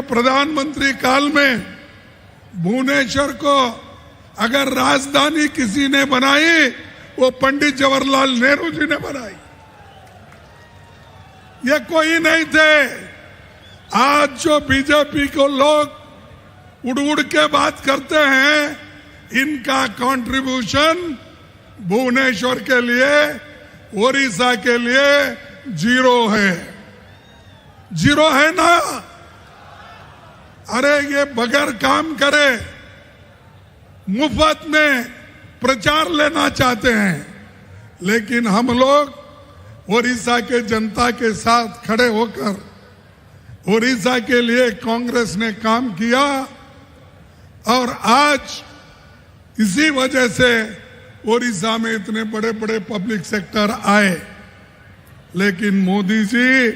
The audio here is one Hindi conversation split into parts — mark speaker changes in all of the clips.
Speaker 1: प्रधानमंत्री काल में भुवनेश्वर को अगर राजधानी किसी ने बनाई वो पंडित जवाहरलाल नेहरू जी ने बनाई। ये कोई नहीं थे। आज जो बीजेपी को लोग उड़ उड़ के बात करते हैं, इनका कंट्रीब्यूशन भुवनेश्वर के लिए, ओडिशा के लिए जीरो है। जीरो है ना। अरे ये बगैर काम करे मुफ्त में प्रचार लेना चाहते हैं, लेकिन हम लोग ओडिशा के जनता के साथ खड़े होकर ओडिशा के लिए कांग्रेस ने काम किया और आज इसी वजह से ओडिशा में इतने बड़े बड़े पब्लिक सेक्टर आए। लेकिन मोदी जी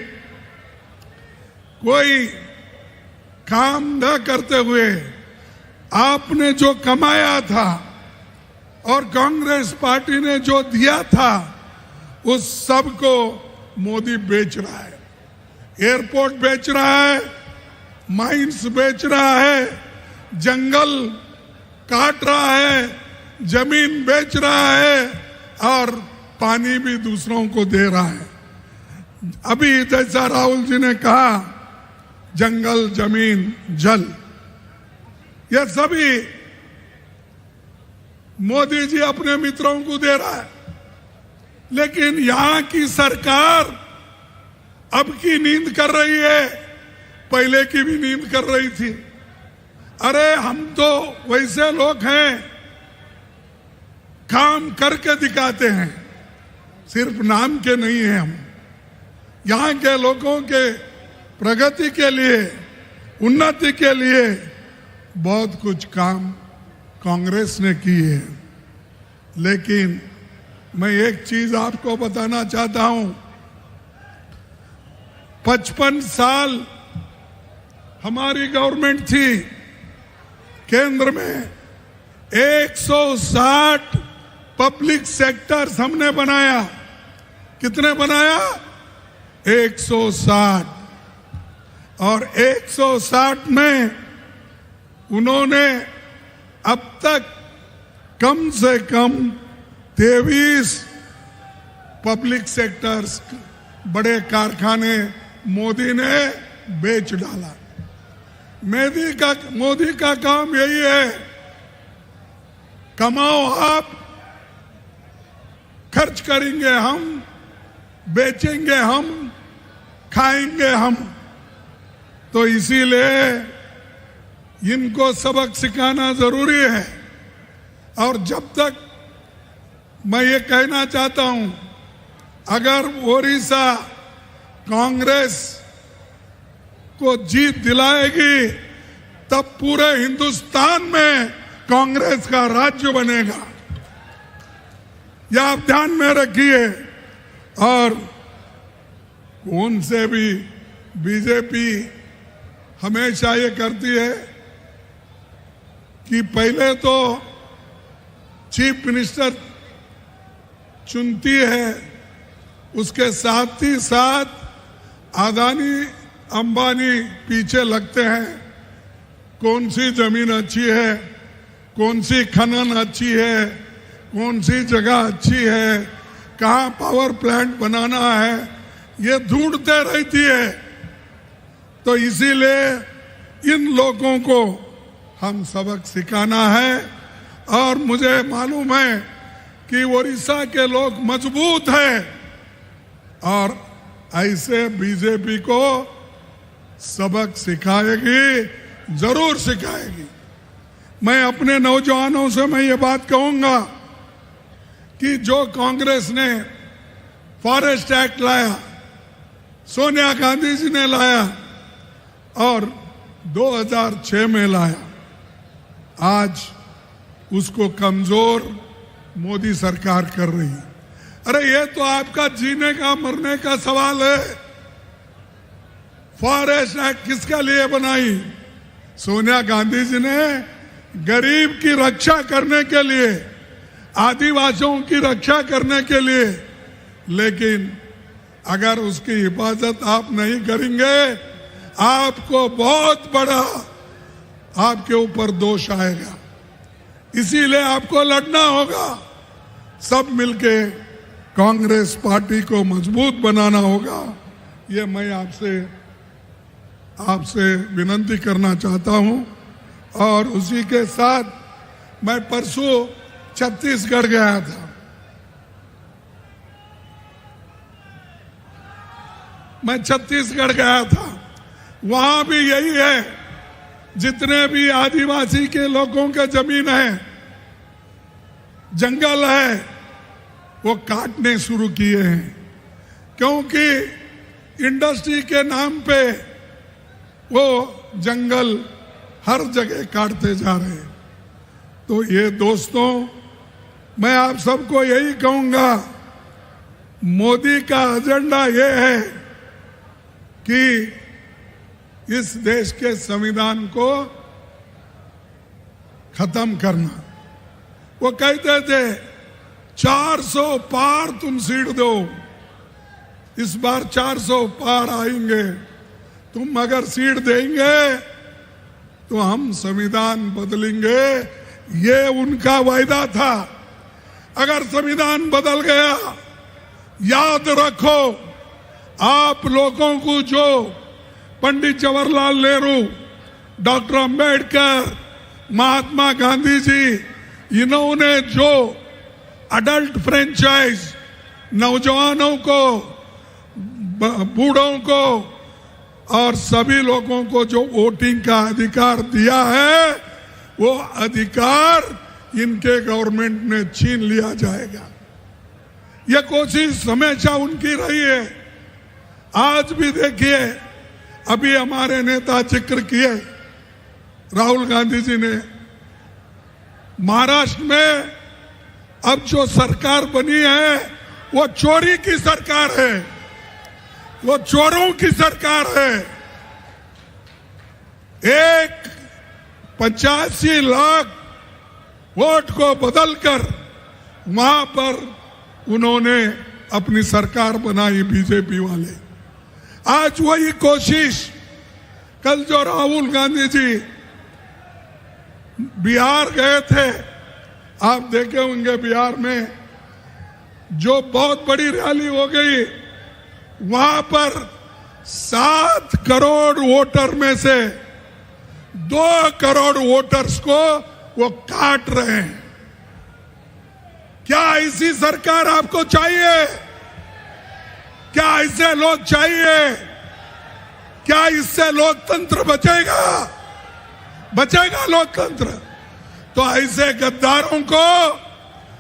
Speaker 1: कोई काम न करते हुए आपने जो कमाया था और कांग्रेस पार्टी ने जो दिया था उस सब को मोदी बेच रहा है। एयरपोर्ट बेच रहा है, माइंस बेच रहा है, जंगल काट रहा है, जमीन बेच रहा है और पानी भी दूसरों को दे रहा है। अभी जैसा राहुल जी ने कहा, जंगल, जमीन, जल, यह सभी मोदी जी अपने मित्रों को दे रहा है। लेकिन यहां की सरकार अब की नींद कर रही है, पहले की भी नींद कर रही थी। अरे हम तो वैसे लोग हैं, काम करके दिखाते हैं, सिर्फ नाम के नहीं हैं। हम यहां के लोगों के प्रगति के लिए, उन्नति के लिए बहुत कुछ काम कांग्रेस ने किए हैं। लेकिन मैं एक चीज आपको बताना चाहता हूं, 55 साल हमारी गवर्नमेंट थी, केंद्र में 160 पब्लिक सेक्टर्स हमने बनाया। कितने बनाया? 160। और 160 में उन्होंने अब तक कम से कम 23 पब्लिक सेक्टर्स, बड़े कारखाने मोदी ने बेच डाला। मोदी का काम यही है, कमाओ आप, खर्च करेंगे हम, बेचेंगे हम, खाएंगे हम। तो इसीलिए इनको सबक सिखाना जरूरी है। और जब तक मैं ये कहना चाहता हूं, अगर ओडिशा कांग्रेस को जीत दिलाएगी तब पूरे हिंदुस्तान में कांग्रेस का राज्य बनेगा। यह आप ध्यान में रखिए। और कौन से भी बीजेपी हमेशा ये करती है कि पहले तो चीफ मिनिस्टर चुनती है, उसके साथ ही साथ अदानी अंबानी पीछे लगते हैं। कौन सी जमीन अच्छी है, कौन सी खनन अच्छी है, कौन सी जगह अच्छी है, कहाँ पावर प्लांट बनाना है, ये ढूंढते रहती है। तो इसीलिए इन लोगों को हम सबक सिखाना है। और मुझे मालूम है कि ओडिशा के लोग मजबूत हैं और ऐसे बीजेपी को सबक सिखाएगी, जरूर सिखाएगी। मैं अपने नौजवानों से मैं ये बात कहूंगा कि जो कांग्रेस ने फॉरेस्ट एक्ट लाया, सोनिया गांधी जी ने लाया और 2006 में लाया, आज उसको कमजोर मोदी सरकार कर रही है। अरे ये तो आपका जीने का मरने का सवाल है। फॉरेस्ट एक्ट किसके लिए बनाई? सोनिया गांधी जी ने गरीब की रक्षा करने के लिए, आदिवासियों की रक्षा करने के लिए। लेकिन अगर उसकी हिफाजत आप नहीं करेंगे, आपको बहुत बड़ा आपके ऊपर दोष आएगा। इसीलिए आपको लड़ना होगा, सब मिलके कांग्रेस पार्टी को मजबूत बनाना होगा। ये मैं आपसे विनती करना चाहता हूं। और उसी के साथ मैं परसों छत्तीसगढ़ गया था। मैं छत्तीसगढ़ गया था, वहां भी यही है, जितने भी आदिवासी के लोगों के जमीन है, जंगल है, वो काटने शुरू किए हैं, क्योंकि इंडस्ट्री के नाम पे वो जंगल हर जगह काटते जा रहे हैं। तो ये दोस्तों, मैं आप सबको यही कहूंगा, मोदी का एजेंडा ये है कि इस देश के संविधान को खत्म करना। वो कहते थे 400 पार तुम सीट दो, इस बार 400 पार आएंगे, तुम अगर सीट देंगे तो हम संविधान बदलेंगे। ये उनका वायदा था। अगर संविधान बदल गया, याद रखो, आप लोगों को जो पंडित जवाहरलाल नेहरू, डॉक्टर अंबेडकर, महात्मा गांधी जी, इन्होंने जो अडल्ट फ्रेंचाइज, नौजवानों को, बूढ़ों को और सभी लोगों को जो वोटिंग का अधिकार दिया है, वो अधिकार इनके गवर्नमेंट ने छीन लिया जाएगा। यह कोशिश हमेशा उनकी रही है। आज भी देखिए, अभी हमारे नेता जिक्र किए, राहुल गांधी जी ने, महाराष्ट्र में अब जो सरकार बनी है वो चोरी की सरकार है, वो चोरों की सरकार है। 85 लाख वोट को बदलकर वहां पर उन्होंने अपनी सरकार बनाई बीजेपी वाले। आज वही कोशिश, कल जो राहुल गांधी जी बिहार गए थे, आप देखे होंगे बिहार में जो बहुत बड़ी रैली हो गई, वहां पर 7 करोड़ वोटर में से 2 करोड़ वोटर्स को वो काट रहे हैं। क्या ऐसी सरकार आपको चाहिए? क्या ऐसे लोग चाहिए? क्या इससे लोकतंत्र बचेगा? बचेगा लोकतंत्र? तो ऐसे गद्दारों को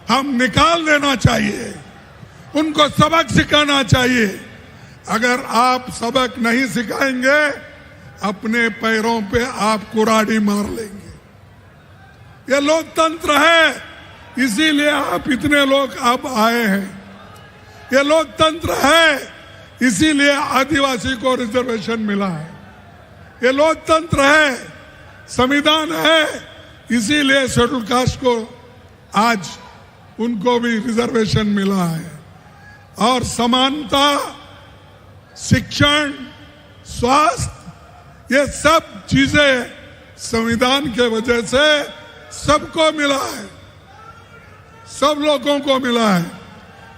Speaker 1: हम निकाल देना चाहिए, उनको सबक सिखाना चाहिए। अगर आप सबक नहीं सिखाएंगे, अपने पैरों पे आप कुराड़ी मार लेंगे। ये लोकतंत्र है, इसीलिए आप इतने लोग अब आए हैं। ये लोकतंत्र है, इसीलिए आदिवासी को रिजर्वेशन मिला है। ये लोकतंत्र है, संविधान है, इसीलिए शेड्यूल कास्ट को आज उनको भी रिजर्वेशन मिला है। और समानता, शिक्षण, स्वास्थ्य, ये सब चीजें संविधान के वजह से सबको मिला है, सब लोगों को मिला है।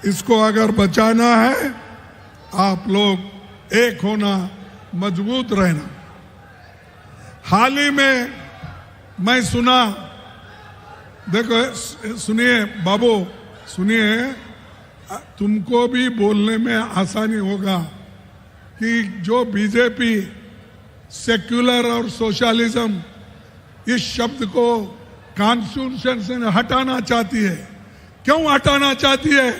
Speaker 1: इसको अगर बचाना है, आप लोग एक होना, मजबूत रहना। हाल ही में मैं सुना, देखो सुनिए बाबू, सुनिए, तुमको भी बोलने में आसानी होगा कि जो बीजेपी सेक्युलर और सोशलिज्म इस शब्द को कॉन्स्टिट्यूशन से हटाना चाहती है। क्यों हटाना चाहती है?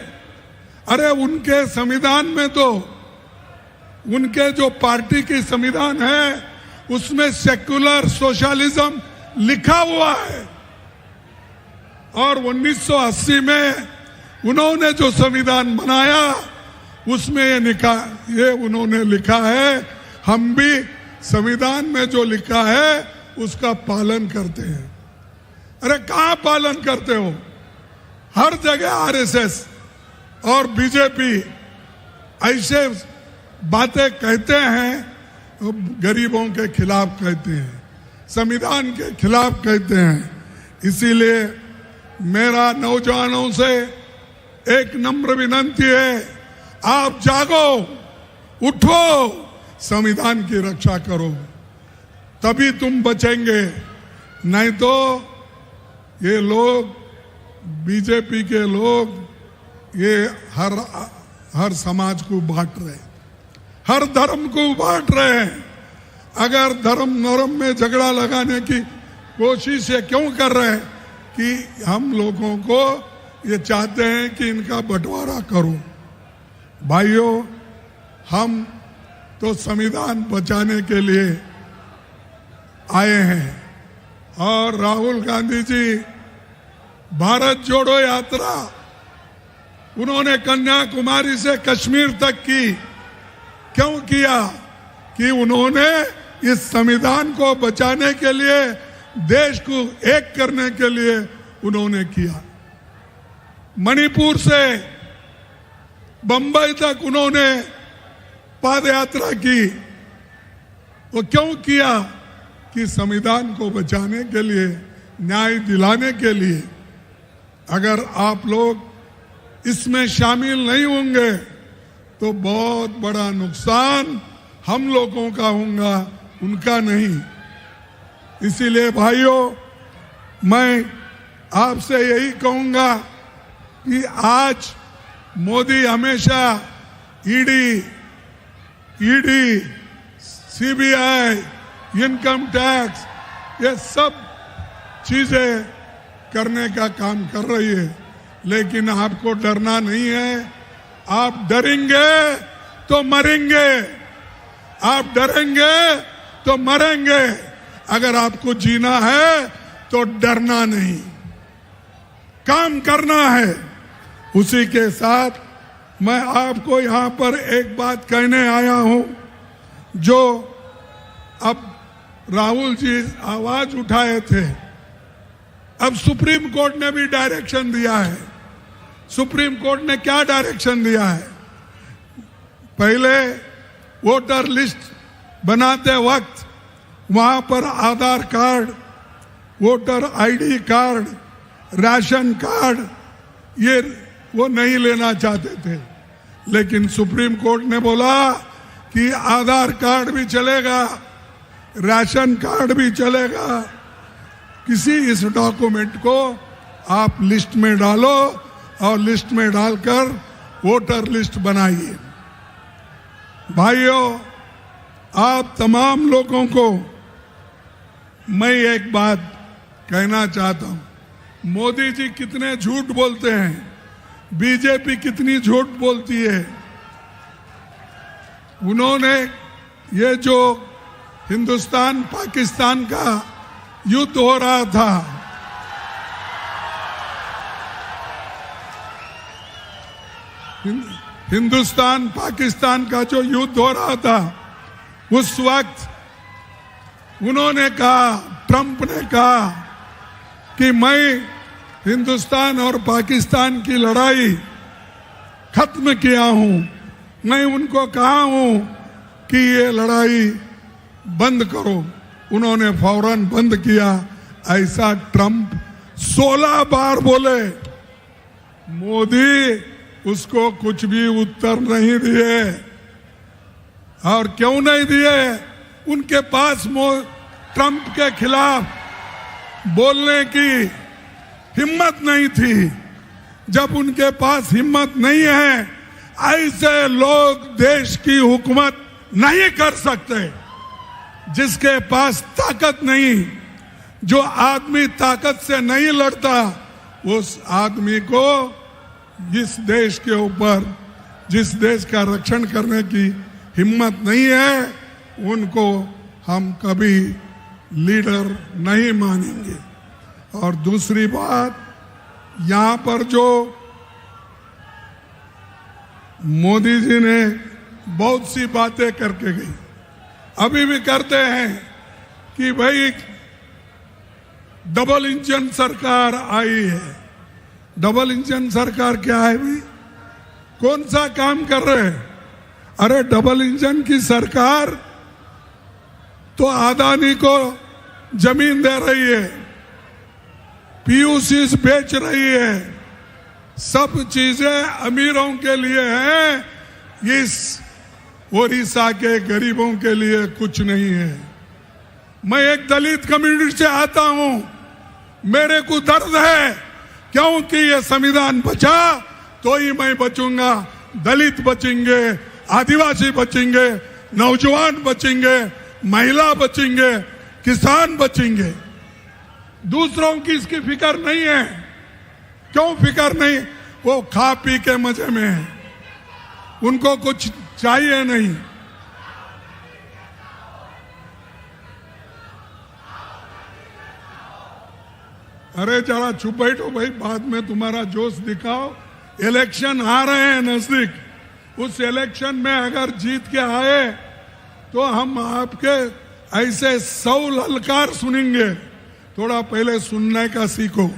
Speaker 1: अरे उनके संविधान में तो, उनके जो पार्टी की संविधान है उसमें सेक्युलर सोशलिज्म लिखा हुआ है। और 1980 में उन्होंने जो संविधान बनाया उसमें ये उन्होंने लिखा है, हम भी संविधान में जो लिखा है उसका पालन करते हैं। अरे कहां पालन करते हो? हर जगह आरएसएस और बीजेपी ऐसे बातें कहते हैं, गरीबों के खिलाफ कहते हैं, संविधान के खिलाफ कहते हैं। इसीलिए मेरा नौजवानों से एक नम्र विनती है, आप जागो, उठो, संविधान की रक्षा करो, तभी तुम बचेंगे। नहीं तो ये लोग, बीजेपी के लोग, ये हर समाज को बांट रहे, हर धर्म को बांट रहे हैं। अगर धर्म में झगड़ा लगाने की कोशिश ये क्यों कर रहे हैं कि हम लोगों को ये चाहते हैं कि इनका बंटवारा करो। भाइयों, हम तो संविधान बचाने के लिए आए हैं। और राहुल गांधी जी भारत जोड़ो यात्रा उन्होंने कन्याकुमारी से कश्मीर तक की, क्यों किया? कि उन्होंने इस संविधान को बचाने के लिए, देश को एक करने के लिए उन्होंने किया। मणिपुर से बंबई तक उन्होंने पद यात्रा की। वो क्यों किया? कि संविधान को बचाने के लिए, न्याय दिलाने के लिए। अगर आप लोग इसमें शामिल नहीं होंगे तो बहुत बड़ा नुकसान हम लोगों का होगा, उनका नहीं। इसीलिए भाइयों, मैं आपसे यही कहूंगा कि आज मोदी हमेशा ईडी, सीबीआई, इनकम टैक्स, ये सब चीजें करने का काम कर रही है, लेकिन आपको डरना नहीं है। आप डरेंगे तो मरेंगे, आप डरेंगे तो मरेंगे। अगर आपको जीना है तो डरना नहीं, काम करना है। उसी के साथ मैं आपको यहाँ पर एक बात कहने आया हूं, जो अब राहुल जी आवाज उठाए थे, अब सुप्रीम कोर्ट ने भी डायरेक्शन दिया है। सुप्रीम कोर्ट ने क्या डायरेक्शन दिया है? पहले वोटर लिस्ट बनाते वक्त वहां पर Aadhaar card, voter ID card, ration card, ये वो नहीं लेना चाहते थे, लेकिन सुप्रीम कोर्ट ने बोला कि आधार कार्ड भी चलेगा, राशन कार्ड भी चलेगा। किसी इस डॉक्यूमेंट को आप लिस्ट में डालो और लिस्ट में डालकर वोटर लिस्ट बनाइए। भाइयों, आप तमाम लोगों को मैं एक बात कहना चाहता हूं, मोदी जी कितने झूठ बोलते हैं, बीजेपी कितनी झूठ बोलती है। उन्होंने ये जो हिंदुस्तान पाकिस्तान का युद्ध हो रहा था, हिंदुस्तान पाकिस्तान का जो युद्ध हो रहा था, उस वक्त उन्होंने कहा, ट्रंप ने कहा कि मैं हिंदुस्तान और पाकिस्तान की लड़ाई खत्म किया हूं। मैं उनको कहा हूं कि ये लड़ाई बंद करो, उन्होंने फौरन बंद किया। ऐसा ट्रंप 16 बार बोले, मोदी उसको कुछ भी उत्तर नहीं दिए। और क्यों नहीं दिए? उनके पास ट्रंप के खिलाफ बोलने की हिम्मत नहीं थी। जब उनके पास हिम्मत नहीं है, ऐसे लोग देश की हुकूमत नहीं कर सकते। जिसके पास ताकत नहीं, जो आदमी ताकत से नहीं लड़ता, उस आदमी को इस देश के ऊपर, जिस देश का रक्षण करने की हिम्मत नहीं है, उनको हम कभी लीडर नहीं मानेंगे। और दूसरी बात, यहां पर जो मोदी जी ने बहुत सी बातें करके गई, अभी भी करते हैं कि भाई डबल इंजन सरकार आई है। डबल इंजन सरकार क्या है भाई? कौन सा काम कर रहे हैं? अरे डबल इंजन की सरकार तो अदानी को जमीन दे रही है, पीयूसी बेच रही है। सब चीजें अमीरों के लिए हैं, इस ओडिशा के गरीबों के लिए कुछ नहीं है। मैं एक दलित कम्युनिटी से आता हूं, मेरे को दर्द है, क्योंकि ये संविधान बचा तो ही मैं बचूंगा। दलित बचेंगे, आदिवासी बचेंगे, नौजवान बचेंगे, महिला बचेंगे, किसान बचेंगे। दूसरों की इसकी फिक्र नहीं है। क्यों फिक्र नहीं? वो खा पी के मजे में है, उनको कुछ चाहिए नहीं। अरे जरा चुप बैठो भाई, बाद में तुम्हारा जोश दिखाओ। इलेक्शन आ रहे हैं नजदीक, उस इलेक्शन में अगर जीत के आए तो हम आपके ऐसे 100 ललकार सुनेंगे। थोड़ा पहले सुनने का सीखो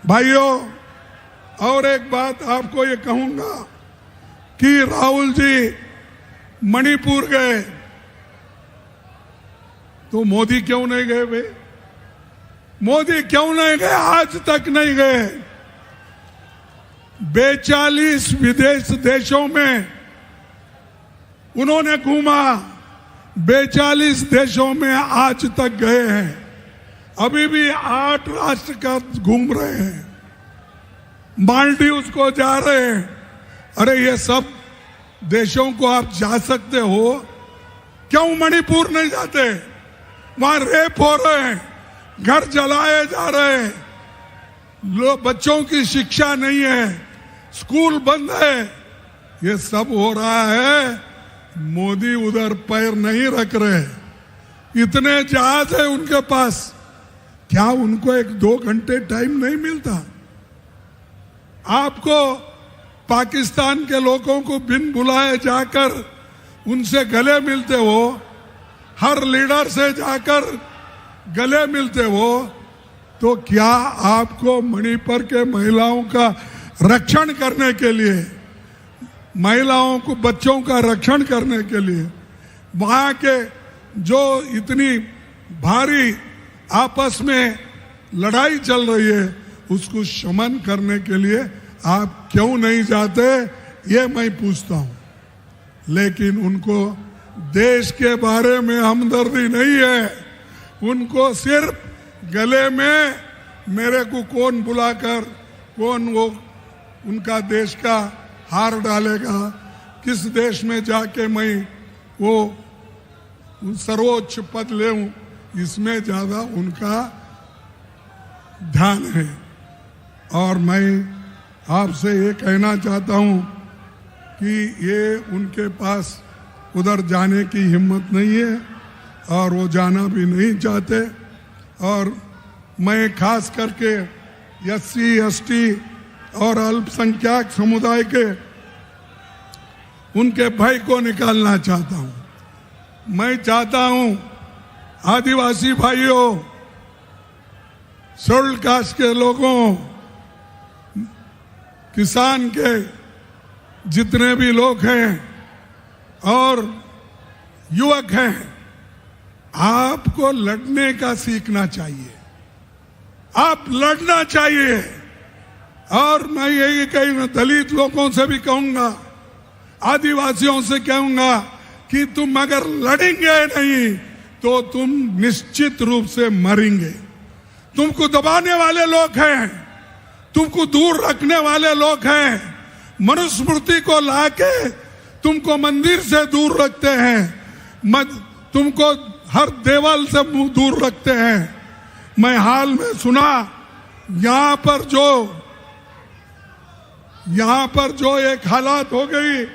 Speaker 1: भाइयों। और एक बात आपको ये कहूंगा कि राहुल जी मणिपुर गए तो मोदी क्यों नहीं गए भाई? मोदी क्यों नहीं गए? आज तक नहीं गए। 42 विदेश देशों में उन्होंने घूमा, 42 देशों में आज तक गए हैं। अभी भी 8 राष्ट्र का घूम रहे हैं, मालदीव्स को जा रहे हैं। अरे ये सब देशों को आप जा सकते हो, क्यों मणिपुर नहीं जाते? वहां रेप हो रहे हैं, घर जलाए जा रहे हैं, बच्चों की शिक्षा नहीं है, स्कूल बंद है। ये सब हो रहा है, मोदी उधर पैर नहीं रख रहे। इतने जहाज है उनके पास, क्या उनको 1-2 घंटे टाइम नहीं मिलता? आपको पाकिस्तान के लोगों को बिन बुलाए जाकर उनसे गले मिलते हो, हर लीडर से जाकर गले मिलते हो, तो क्या आपको मणिपुर के महिलाओं का रक्षण करने के लिए, महिलाओं को, बच्चों का रक्षण करने के लिए, वहां के जो इतनी भारी आपस में लड़ाई चल रही है उसको शमन करने के लिए आप क्यों नहीं जाते? ये मैं पूछता हूं। लेकिन उनको देश के बारे में हमदर्दी नहीं है, उनको सिर्फ गले में मेरे को कौन बुलाकर कौन वो उनका देश का हार डालेगा, किस देश में जाके मैं वो सर्वोच्च पद लेऊं, इसमें ज्यादा उनका ध्यान है। और मैं आपसे ये कहना चाहता हूं कि ये उनके पास उधर जाने की हिम्मत नहीं है और वो जाना भी नहीं चाहते। और मैं खास करके SC ST और अल्पसंख्यक समुदाय के उनके भय को निकालना चाहता हूं। मैं चाहता हूं आदिवासी भाइयों, शेड्यूल्ड कास्ट के लोगों, किसान के जितने भी लोग हैं और युवक हैं, आपको लड़ने का सीखना चाहिए। आप लड़ना चाहिए। और मैं यही कहीं दलित लोगों से भी कहूंगा, आदिवासियों से कहूंगा कि तुम अगर लड़ेंगे नहीं तो तुम निश्चित रूप से मरेंगे। तुमको दबाने वाले लोग हैं, तुमको दूर रखने वाले लोग हैं, मनुस्मृति को लाके तुमको मंदिर से दूर रखते हैं, तुमको हर देवल से दूर रखते हैं। मैं हाल में सुना यहां पर जो एक हालात हो गई,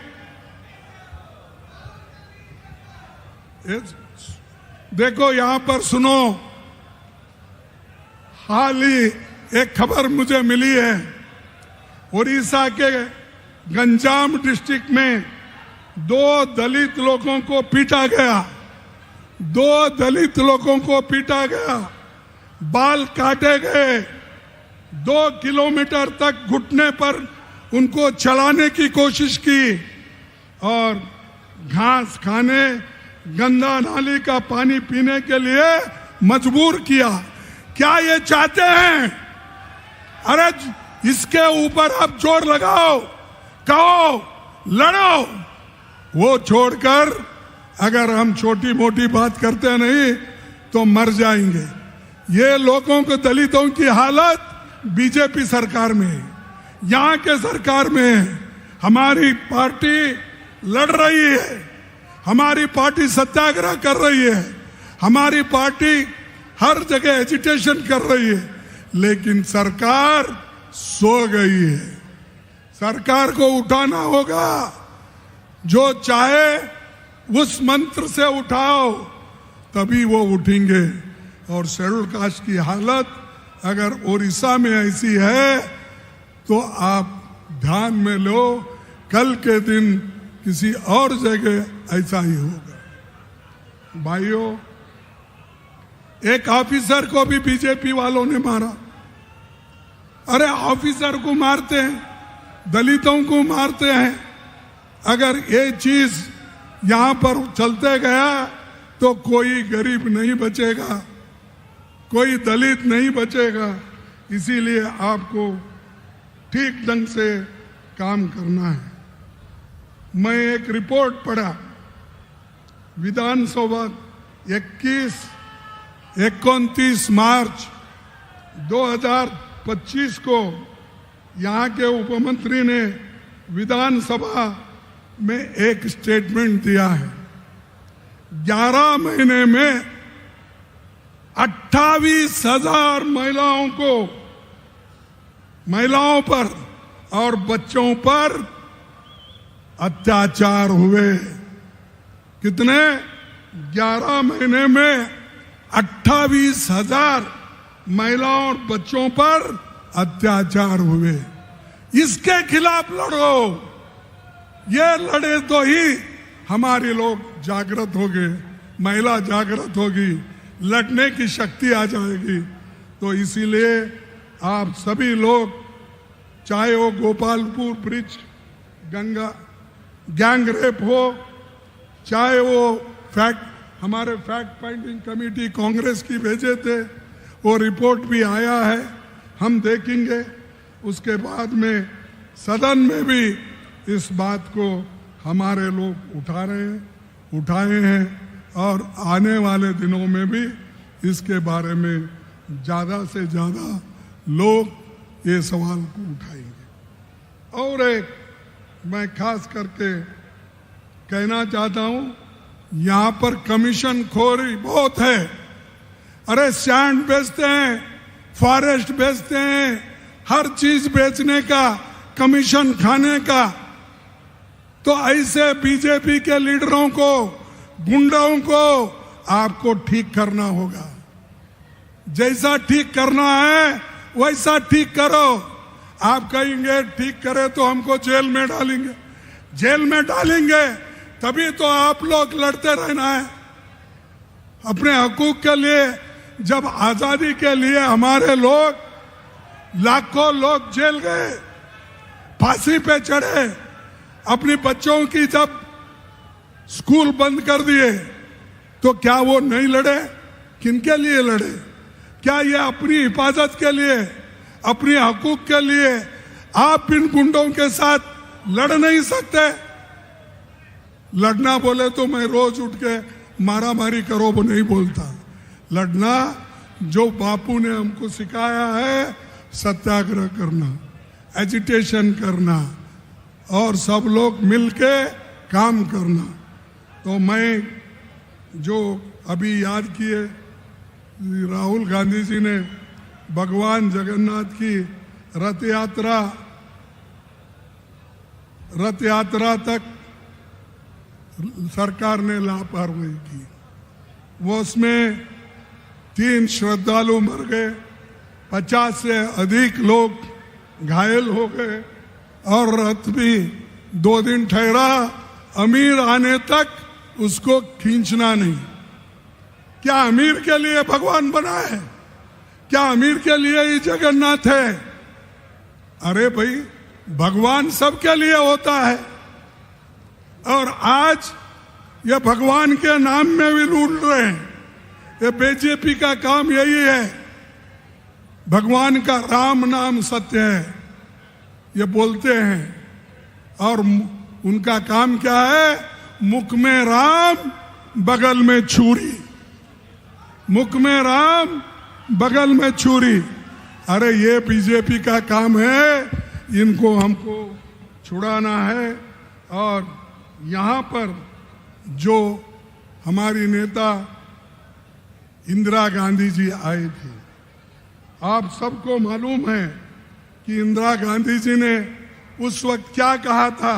Speaker 1: देखो यहां पर सुनो, हाल ही एक खबर मुझे मिली है, उड़ीसा के गंजाम डिस्ट्रिक्ट में 2 दलित लोगों को पीटा गया। 2 दलित लोगों को पीटा गया, बाल काटे गए, 2 किलोमीटर तक घुटने पर उनको चलाने की कोशिश की और घास खाने गंदा नाली का पानी पीने के लिए मजबूर किया। क्या ये चाहते हैं? अरे इसके ऊपर आप जोर लगाओ, कहो, लड़ो। वो छोड़कर अगर हम छोटी मोटी बात करते नहीं तो मर जाएंगे। ये लोगों को, दलितों की हालत बीजेपी सरकार में है, यहाँ के सरकार में है। हमारी पार्टी लड़ रही है, हमारी पार्टी सत्याग्रह कर रही है, हमारी पार्टी हर जगह एजिटेशन कर रही है, लेकिन सरकार सो गई है। सरकार को उठाना होगा। जो चाहे उस मंत्र से उठाओ, तभी वो उठेंगे। और शेड्यूल कास्ट की हालत अगर उड़ीसा में ऐसी है तो आप ध्यान में लो, कल के दिन किसी और जगह ऐसा ही होगा। भाइयों, एक ऑफिसर को भी बीजेपी वालों ने मारा। अरे ऑफिसर को मारते हैं, दलितों को मारते हैं। अगर ये चीज यहां पर चलते गया तो कोई गरीब नहीं बचेगा, कोई दलित नहीं बचेगा। इसीलिए आपको ठीक ढंग से काम करना है। मैं एक रिपोर्ट पढ़ा, विधानसभा 29 मार्च 2025 को यहाँ के उपमंत्री ने विधानसभा में एक स्टेटमेंट दिया है। 11 महीने में 28,000 महिलाओं पर और बच्चों पर अत्याचार हुए। कितने? 11 महीने में 28,000 महिलाओं और बच्चों पर अत्याचार हुए। इसके खिलाफ लड़ो। ये लड़े तो ही हमारे लोग जागृत होंगे, महिला जागृत होगी, लड़ने की शक्ति आ जाएगी। तो इसीलिए आप सभी लोग, चाहे वो Gopalpur bridge Ganga gang rape हो, चाहे वो हमारे फैक्ट फाइंडिंग कमेटी कांग्रेस की भेजे थे, वो रिपोर्ट भी आया है, हम देखेंगे। उसके बाद में सदन में भी इस बात को हमारे लोग उठाए हैं और आने वाले दिनों में भी इसके बारे में ज़्यादा से ज़्यादा लोग ये सवाल को उठाएंगे। और एक मैं खास करके कहना चाहता हूँ, यहाँ पर कमीशन खोरी बहुत है। अरे सैंड बेचते हैं, फॉरेस्ट बेचते हैं, हर चीज बेचने का, कमीशन खाने का। तो ऐसे बीजेपी के लीडरों को, गुंडों को आपको ठीक करना होगा। जैसा ठीक करना है वैसा ठीक करो। आप कहेंगे ठीक करे तो हमको जेल में डालेंगे, जेल में डालेंगे तभी तो आप लोग लड़ते रहना है अपने हकूक के लिए। जब आजादी के लिए हमारे लोग, लाखों लोग जेल गए, फांसी पे चढ़े, अपने बच्चों की जब स्कूल बंद कर दिए, तो क्या वो नहीं लड़े? किनके लिए लड़े? क्या ये अपनी हिफाजत के लिए, अपने हकूक के लिए आप इन गुंडों के साथ लड़ नहीं सकते? लड़ना बोले तो मैं रोज उठ के मारा मारी करो वो नहीं बोलता। लड़ना जो बापू ने हमको सिखाया है, सत्याग्रह करना, एजिटेशन करना और सब लोग मिलके काम करना। तो मैं जो अभी याद किए, राहुल गांधी जी ने भगवान जगन्नाथ की रथ यात्रा तक सरकार ने लापरवाही की। वो उसमें 3 श्रद्धालु मर गए, 50 से अधिक लोग घायल हो गए और रथ भी 2 दिन ठहरा। अमीर आने तक उसको खींचना नहीं। क्या अमीर के लिए भगवान बना है? क्या अमीर के लिए ही जगन्नाथ है? अरे भाई, भगवान सबके लिए होता है। और आज ये भगवान के नाम में भी लूट रहे हैं। ये बीजेपी का काम यही है। भगवान का राम नाम सत्य है ये बोलते हैं, और उनका काम क्या है? मुख में राम बगल में छुरी, मुख में राम बगल में छुरी। अरे ये बीजेपी का काम है, इनको हमको छुड़ाना है। और यहाँ पर जो हमारी नेता इंदिरा गांधी जी आई थी, आप सबको मालूम है कि इंदिरा गांधी जी ने उस वक्त क्या कहा था।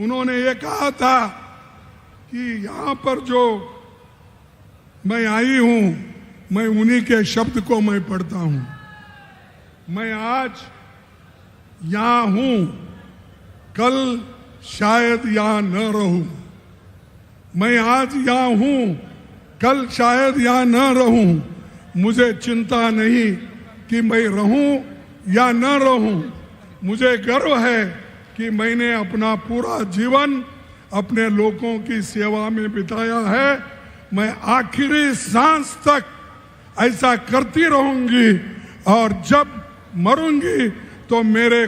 Speaker 1: उन्होंने ये कहा था कि यहाँ पर जो मैं आई हूँ, मैं उन्हीं के शब्द को मैं पढ़ता हूँ। मैं आज यहाँ हूँ, कल शायद यहाँ न रहूं। मैं आज यहाँ हूँ, कल शायद यहाँ न रहूं। मुझे चिंता नहीं कि मैं रहूं या न रहूं। मुझे गर्व है कि मैंने अपना पूरा जीवन अपने लोगों की सेवा में बिताया है। मैं आखिरी सांस तक ऐसा करती रहूंगी, और जब मरूंगी तो मेरे